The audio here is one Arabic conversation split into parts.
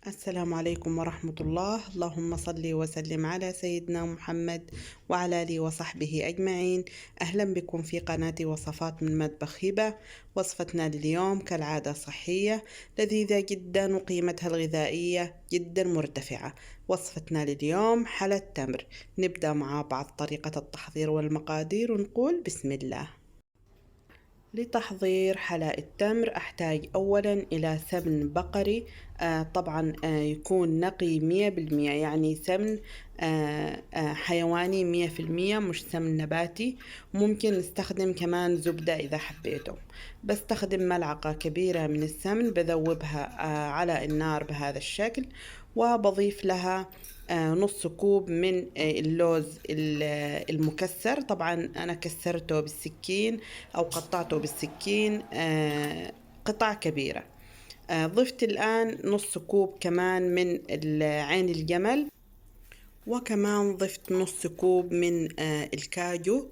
السلام عليكم ورحمة الله. اللهم صل وسلم على سيدنا محمد وعلى آله وصحبه أجمعين. أهلا بكم في قناة وصفات من مطبخ هبة. وصفتنا لليوم كالعادة صحية لذيذة جدا وقيمتها الغذائية جدا مرتفعة. وصفتنا لليوم حلا التمر. نبدأ مع بعض طريقة التحضير والمقادير ونقول بسم الله. لتحضير حلاء التمر أحتاج أولا إلى سمن بقري. طبعا يكون نقي 100%، يعني سمن حيواني 100%، مش سمن نباتي. ممكن نستخدم كمان زبدة إذا حبيتم. بستخدم ملعقة كبيرة من السمن، بذوبها على النار بهذا الشكل، وبضيف لها نص كوب من اللوز المكسر. طبعا أنا كسرته بالسكين أو قطعته بالسكين قطع كبيرة. ضفت الآن نص كوب كمان من عين الجمل، وكمان ضفت نص كوب من الكاجو.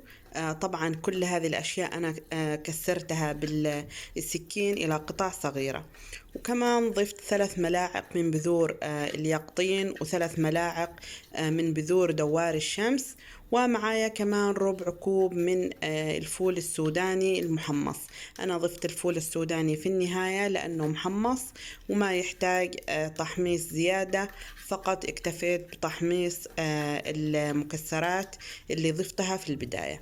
طبعا كل هذه الأشياء أنا كسرتها بالسكين إلى قطع صغيرة. وكمان ضفت 3 ملاعق من بذور اليقطين، و3 ملاعق من بذور دوار الشمس. ومعايا كمان ربع كوب من الفول السوداني المحمص. أنا ضفت الفول السوداني في النهاية لأنه محمص وما يحتاج تحميص زيادة، فقط اكتفيت بتحميص المكسرات اللي ضفتها في البداية.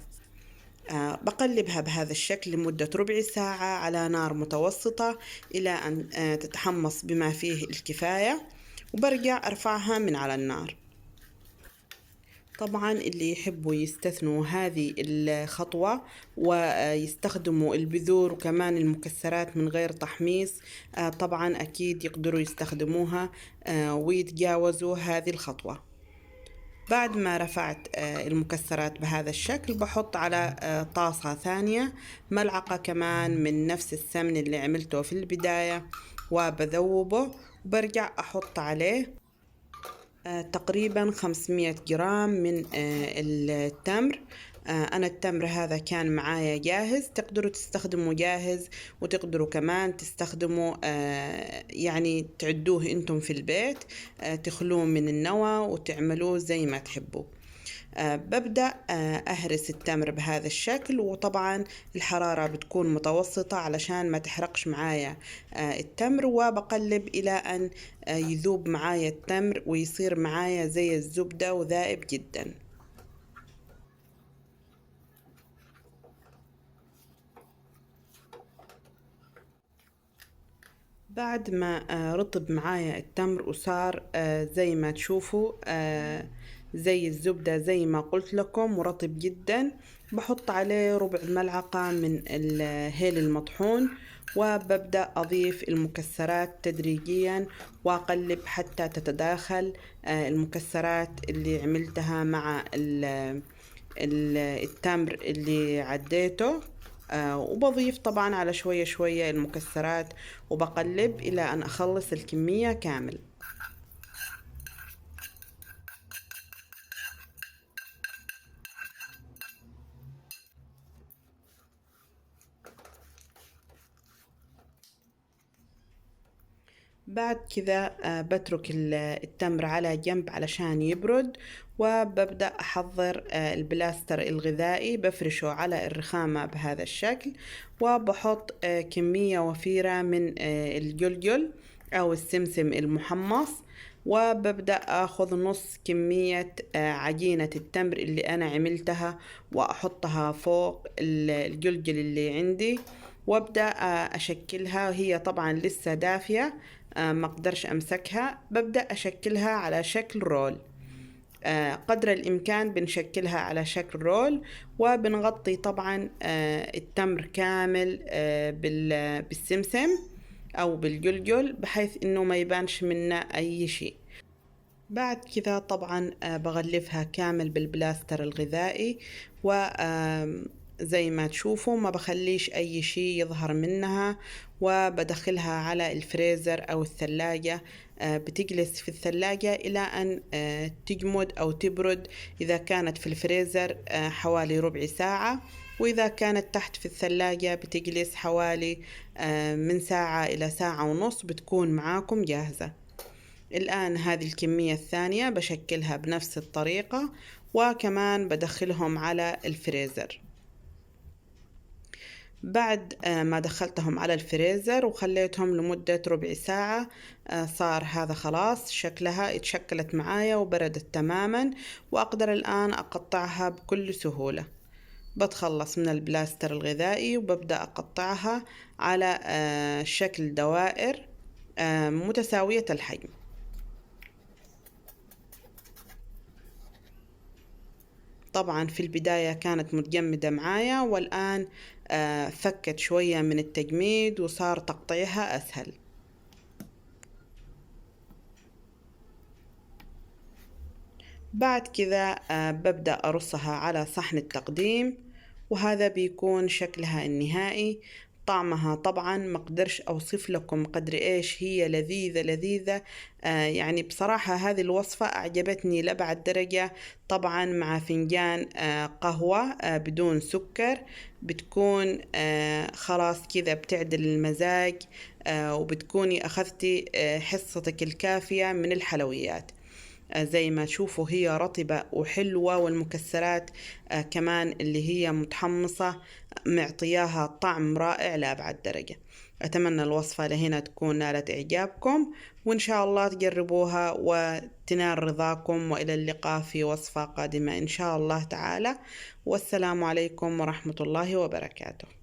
بقلبها بهذا الشكل لمدة ربع ساعة على نار متوسطة إلى أن تتحمص بما فيه الكفاية، وبرجع أرفعها من على النار. طبعا اللي يحبوا يستثنوا هذه الخطوة ويستخدموا البذور وكمان المكسرات من غير تحميص، طبعا أكيد يقدروا يستخدموها ويتجاوزوا هذه الخطوة. بعد ما رفعت المكسرات بهذا الشكل، بحط على طاسة ثانية ملعقة كمان من نفس السمن اللي عملته في البداية، وبذوبه، وبرجع أحط عليه تقريبا 500 جرام من التمر. أنا التمر هذا كان معايا جاهز، تقدروا تستخدموا جاهز، وتقدروا كمان تستخدموا يعني تعدوه أنتم في البيت، تخلوه من النوى وتعملوه زي ما تحبوا. ببدأ أهرس التمر بهذا الشكل، وطبعا الحرارة بتكون متوسطة علشان ما تحرقش معايا التمر. وبقلب إلى أن يذوب معايا التمر ويصير معايا زي الزبدة وذائب جدا. بعد ما رطب معايا التمر وصار زي ما تشوفوا زي الزبدة زي ما قلت لكم، ورطب جدا، بحط عليه ربع ملعقة من الهيل المطحون، وببدأ أضيف المكسرات تدريجيا وأقلب حتى تتداخل المكسرات اللي عملتها مع التمر اللي عديته. وبضيف طبعا على شوية شوية المكسرات، وبقلب إلى أن أخلص الكمية كامل. بعد كذا بترك التمر على جنب علشان يبرد، وببدأ أحضر البلاستر الغذائي، بفرشه على الرخامة بهذا الشكل، وبحط كمية وفيرة من الجلجل أو السمسم المحمص، وببدأ أخذ نص كمية عجينة التمر اللي أنا عملتها وأحطها فوق الجلجل اللي عندي، وابدأ أشكلها. هي طبعا لسه دافية، ما اقدرش امسكها. ببدأ اشكلها على شكل رول، قدر الامكان بنشكلها على شكل رول، وبنغطي طبعا التمر كامل بالسمسم او بالجلجل بحيث انه ما يبانش منا اي شيء. بعد كذا طبعا بغلفها كامل بالبلاستر الغذائي، وزي ما تشوفوا ما بخليش أي شيء يظهر منها، وبدخلها على الفريزر أو الثلاجة. بتجلس في الثلاجة إلى أن تجمد أو تبرد. إذا كانت في الفريزر حوالي ربع ساعة، وإذا كانت تحت في الثلاجة بتجلس حوالي من ساعة إلى ساعة ونص، بتكون معاكم جاهزة. الآن هذه الكمية الثانية بشكلها بنفس الطريقة، وكمان بدخلهم على الفريزر. بعد ما دخلتهم على الفريزر وخليتهم لمدة ربع ساعة، صار هذا خلاص شكلها اتشكلت معايا وبردت تماما، وأقدر الآن أقطعها بكل سهولة. بتخلص من البلاستر الغذائي وببدأ أقطعها على شكل دوائر متساوية الحجم. طبعا في البداية كانت متجمدة معايا، والآن فكت شوية من التجميد وصار تقطيعها أسهل. بعد كذا ببدأ أرصها على صحن التقديم، وهذا بيكون شكلها النهائي. طعمها طبعا ما اقدرش اوصف لكم قدر ايش هي لذيذة لذيذة. يعني بصراحة هذه الوصفة اعجبتني لأبعد درجة. طبعا مع فنجان قهوة بدون سكر، بتكون خلاص كذا بتعدل المزاج، وبتكوني اخذتي حصتك الكافية من الحلويات. زي ما تشوفوا هي رطبة وحلوة، والمكسرات كمان اللي هي متحمصة معطياها طعم رائع لأبعد درجة. أتمنى الوصفة لهنا تكون نالت إعجابكم، وإن شاء الله تجربوها وتنال رضاكم. وإلى اللقاء في وصفة قادمة إن شاء الله تعالى، والسلام عليكم ورحمة الله وبركاته.